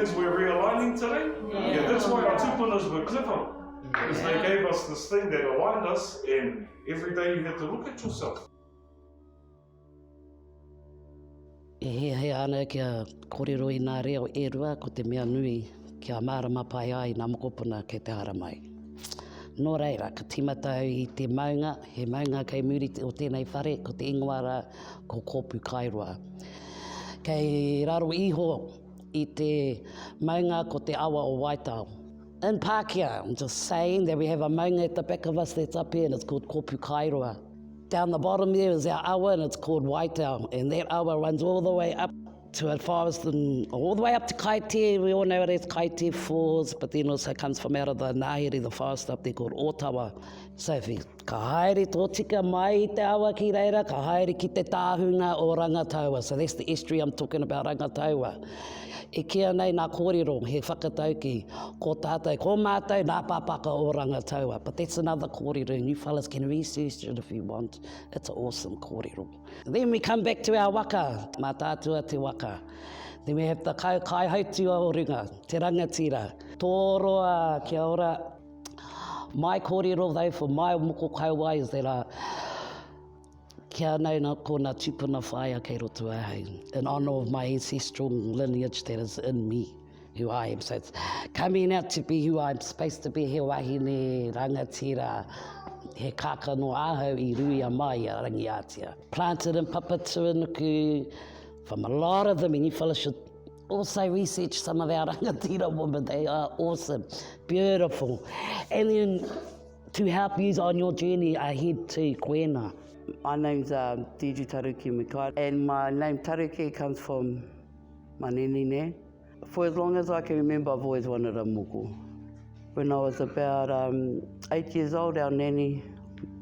things we're realigning today. Yeah, that's why our tupunas were clever. Because they gave us this thing that aligned us, and every day you had to look at yourself. E he ana kia kōrero i nā reo e rua ko te mea nui kia mārama pai ai nā mokopuna kei te hara mai. Nō reira, ka timatau i te maunga, he maunga kei muri o tēnei whare, ko te ingoara, ko kōpu kairua. Kei raro iho i te maunga ko te awa o Waitao. In Pākehā, I'm just saying that we have a maunga at the back of us that's up here and it's called kōpu kairua. Down the bottom there is our awa and it's called Waitao, and that awa runs all the way up to a forest and all the way up to Kaite. We all know it as Kaite Falls, but then also comes from out of the Nga Uri, the forest up there called Otawa. So if you ka haere tō tika mai i te awa ki reira, ka haere ki te tāhunga o Rangataua. So that's the estuary I'm talking about, Rangataua. E kia nei nā kōrero, he whakatauki, ko tātou, ko mātou, nā pāpaka o Rangataua. But that's another kōrero, and you fellas can research it if you want. It's an awesome kōrero. Then we come back to our waka, mā tātua te waka. Then we have the kai hautua o runga, te rangatira. Tōroa, kia ora. My kōrero though for my moko kaua is that kia nei nā ko nā tupuna whaia kei roto ahau, in honour of my ancestral lineage that is in me, who I am. So it's coming out to be who I'm supposed to be, he wahine, rangatira, he kaka no ahau I ruia mai a rangiatia. Planted in Papatuanuku, from a lot of them, and you fellas should also research some of our rangatira women. They are awesome, beautiful. And then to help you on your journey ahead to Koena. My name's Rata Mikaere, and my name Taruki comes from my nenine. For as long as I can remember, I've always wanted a moko. When I was about 8 years old, our nanny,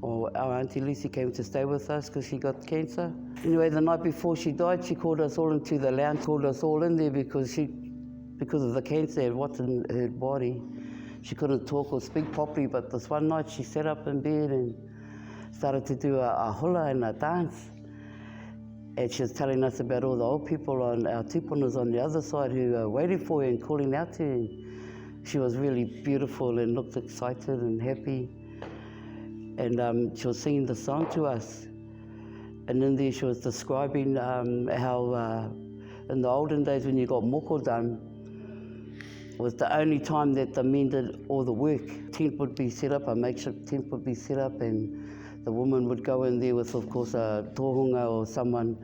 or our Auntie Lucy, came to stay with us because she got cancer. Anyway, the night before she died, she called us all into the lounge, called us all in there because of the cancer, what's in her body. She couldn't talk or speak properly, but this one night she sat up in bed and started to do a hula and a dance. And she was telling us about all the old people on our tupunas on the other side who are waiting for her and calling out to her. She was really beautiful and looked excited and happy. And she was singing the song to us. And in there she was describing how in the olden days when you got moko done, it was the only time that the men did all the work. Tent would be set up, a makeshift tent would be set up, and the woman would go in there with, of course, a tohunga or someone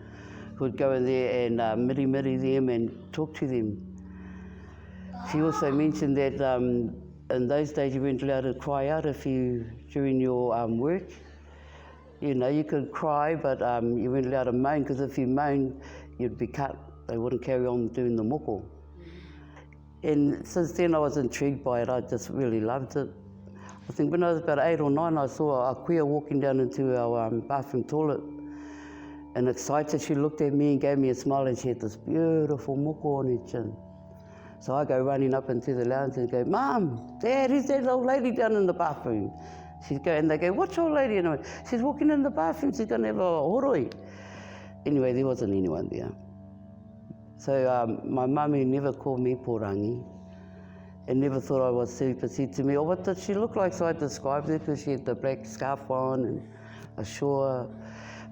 who would go in there and miri them and talk to them. She also mentioned that in those days you weren't allowed to cry out during your work. You know, you could cry, but you weren't allowed to moan, because if you moaned, you'd be cut. They wouldn't carry on doing the moko. And since then I was intrigued by it. I just really loved it. I think when I was about 8 or 9, I saw a queer walking down into our bathroom toilet. And excited, she looked at me and gave me a smile, and she had this beautiful moko on her chin. So I go running up into the lounge and go, "Mum, Dad, who's that old lady down in the bathroom?" And they go, "What's old lady?" And I went, "She's walking in the bathroom, she's going to have a horoi." Anyway, there wasn't anyone there. So my mummy never called me porangi, and never thought I was super. Said to me, "Oh, what did she look like?" So I described her because she had the black scarf on and a shawl,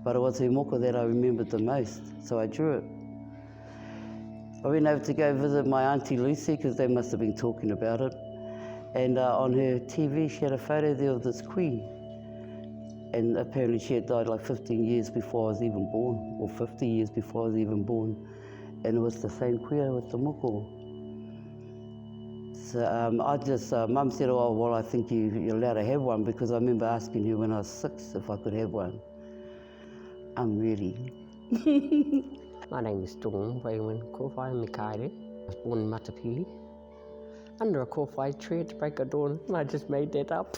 but it was her moko that I remembered the most, so I drew it. I went over to go visit my Auntie Lucy because they must have been talking about it, and on her TV she had a photo there of this queen, and apparently she had died like 15 years before I was even born, or 50 years before I was even born, and it was the same queer with the moko. So I just, Mum said, "Oh, well, I think you're allowed to have one," because I remember asking her when I was 6 if I could have one. I'm ready. My name is Dawn Rata Mikaere. I was born in Matapihi, under a kōwhai tree at the break of dawn. I just made that up.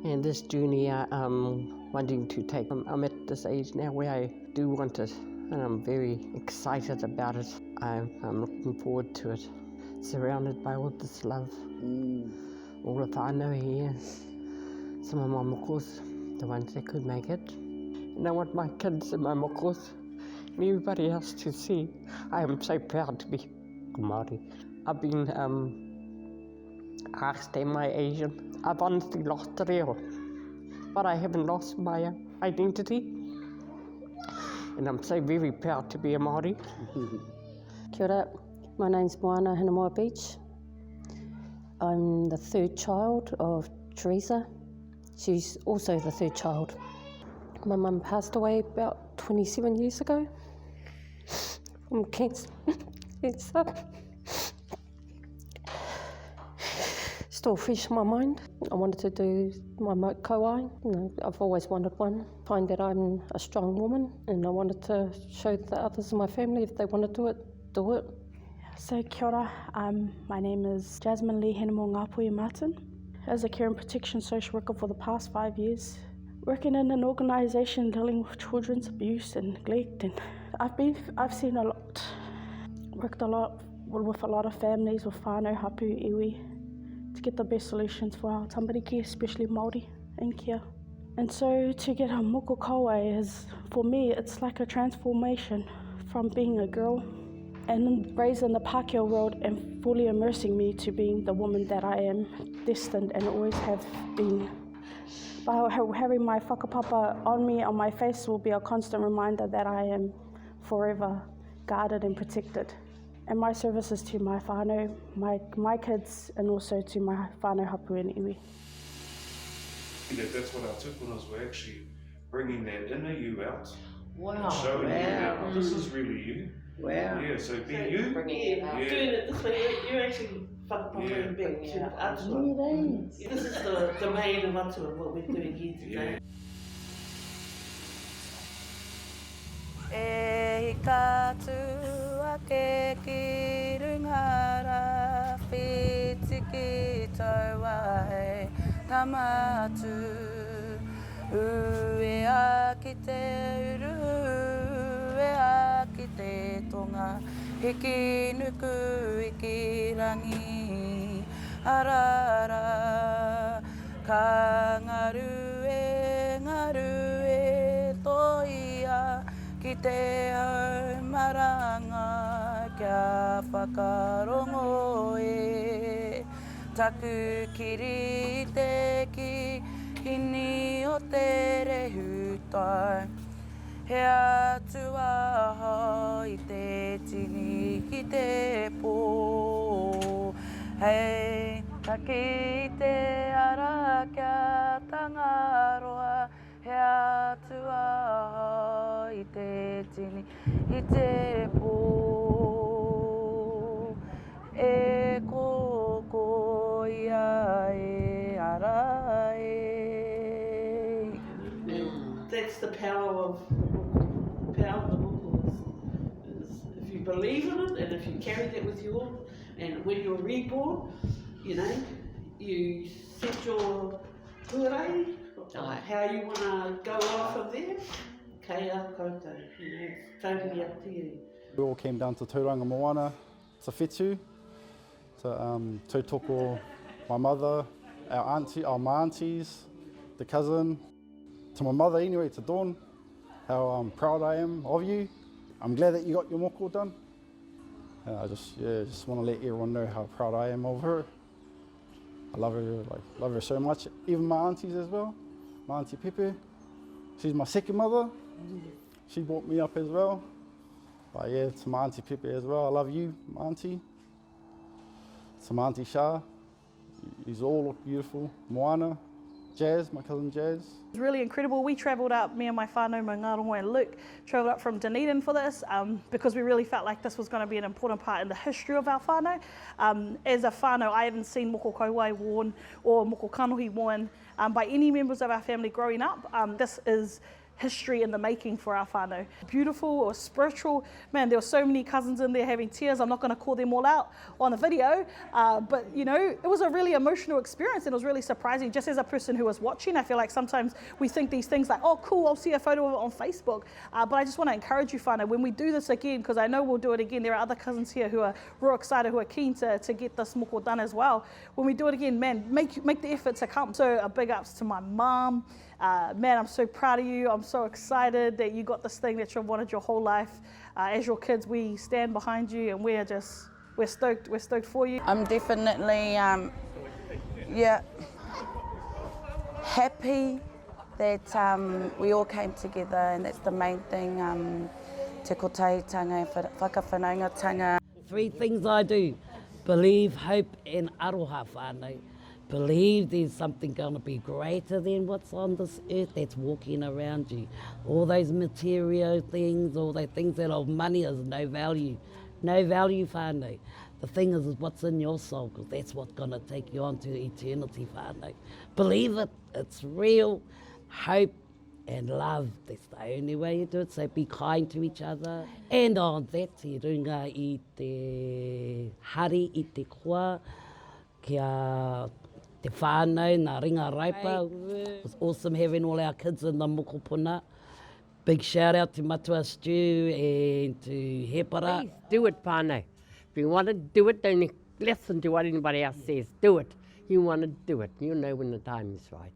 And this journey I'm wanting to take, I'm at this age now where I do want it, and I'm very excited about it. I'm looking forward to it, surrounded by all this love. All the whanau here, some of my mokos, the ones that could make it. And I want my kids and my mokos everybody else to see. I am so proud to be Māori. I've been asked, am I Asian? I've honestly lost the reo, but I haven't lost my identity. And I'm so very proud to be a Māori. Kia ora, my name's Moana Hinamoa Beach. I'm the third child of Teresa. She's also the third child. My mum passed away about 27 years ago from cancer. It's still fresh in my mind. I wanted to do my mokowai. I've always wanted one. Find that I'm a strong woman, and I wanted to show the others in my family if they want to do it, do it. So kia ora, my name is Jasmine Lee Henamo Ngāpui Martin. As a care and protection social worker for the past 5 years, working in an organisation dealing with children's abuse and neglect, and I've seen a lot, worked a lot with a lot of families with whanau, hapu, iwi, to get the best solutions for our tamariki, especially Māori and kia. And so to get a moko kauai is, for me, it's like a transformation from being a girl and raised in the Pākehā world and fully immersing me to being the woman that I am destined and always have been. By having my whakapapa on me, on my face, will be a constant reminder that I am forever guarded and protected. And my services to my whānau, my kids, and also to my whānau hapu and iwi. That's what our tupunas were actually bringing that inner you out. Wow. And showing you that this is really you. Wow. Yeah, so be you. Doing it this way, you're actually whakapapa and being to atua. This is the main of atua, what we're doing here today. E katua ke ki rungara whiti ki taua e tamatu ue a ki te uru ue a ki te tonga hiki nuku i ki rangi arara ka ngaru e toia ki te au maranga kia whakarongo e taku kiri te ki hini o te rehutai he atua i te tini ki te pō hei taki te ara kia tangaroa he atua i te tini, i te pō, e koko ia e ara e. That's the power of the Moko is if you believe in it and if you carry that with you all, and when you're reborn, you set your huarei, how you want to go on from there. Kei a koutou, it's totally up to you. We all came down to Tauranga Moana, to whetū, to tautoko my mother, my aunties, the cousin, to my mother anyway, to Dawn, how proud I am of you. I'm glad that you got your moko done. I just want to let everyone know how proud I am of her. I love her so much. Even my aunties as well. My auntie Pepe, she's my second mother. She brought me up as well. But yeah, to my auntie Pepe as well. I love you, my auntie. To my auntie Shah, you all look beautiful. Moana, Jazz, my cousin Jazz. It's really incredible. We travelled up, me and my whānau, my Nga Uri and Luke, travelled up from Dunedin for this because we really felt like this was going to be an important part in the history of our whānau. As a whānau, I haven't seen moko kauai worn or moko kanohi worn by any members of our family growing up. This is history in the making for our whānau. Beautiful or spiritual. Man, there were so many cousins in there having tears. I'm not going to call them all out on the video, but it was a really emotional experience and it was really surprising. Just as a person who was watching, I feel like sometimes we think these things like, oh cool, I'll see a photo of it on Facebook. But I just want to encourage you, whānau, when we do this again, because I know we'll do it again, there are other cousins here who are real excited, who are keen to get this moko done as well. When we do it again, man, make the effort to come. So a big ups to my mum. Man, I'm so proud of you. I'm so excited that you got this thing that you've wanted your whole life. As your kids, we stand behind you and we're stoked for you. I'm definitely, happy that we all came together, and that's the main thing, te kotaitanga and whakawhanaungatanga. 3 things I do: believe, hope and aroha whānau. Believe there's something going to be greater than what's on this earth that's walking around you. All those material things, all those things that of money is no value. No value whānau. The thing is what's in your soul, because that's what's going to take you on to eternity whānau. Believe it, it's real. Hope and love, that's the only way you do it, so be kind to each other. And on that, te runga I te hari, I te koa, kia te whānau, nā ringa raipa. It was awesome having all our kids in the Moko puna. Big shout out to Matua Stew and to Hepara. Please do it, whānau. If you want to do it, don't listen to what anybody else says. Do it. You want to do it. You know when the time is right.